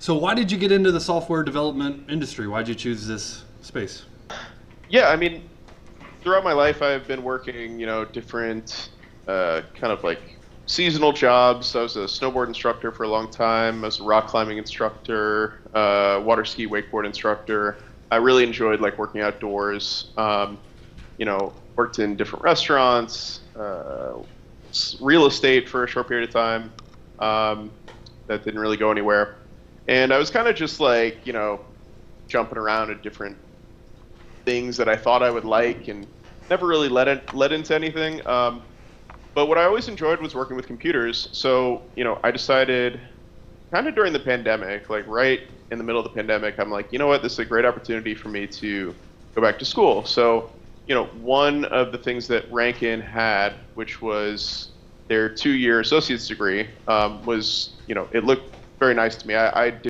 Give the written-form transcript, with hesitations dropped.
So why did you get into the software development industry? Why did you choose this space? Yeah, I mean, throughout my life, I've been working, different kind of like seasonal jobs. I was a snowboard instructor for a long time. I was a rock climbing instructor, water ski, wakeboard instructor. I really enjoyed like working outdoors. Worked in different restaurants, real estate for a short period of time. That didn't really go anywhere. And I was kind of just like, jumping around at different things that I thought I would like and never really led into anything. But what I always enjoyed was working with computers. So, I decided kind of during the pandemic, like right in the middle of the pandemic, I'm like, you know what, this is a great opportunity for me to go back to school. So, one of the things that Ranken had, which was their 2-year associate's degree, was, it looked very nice to me. I did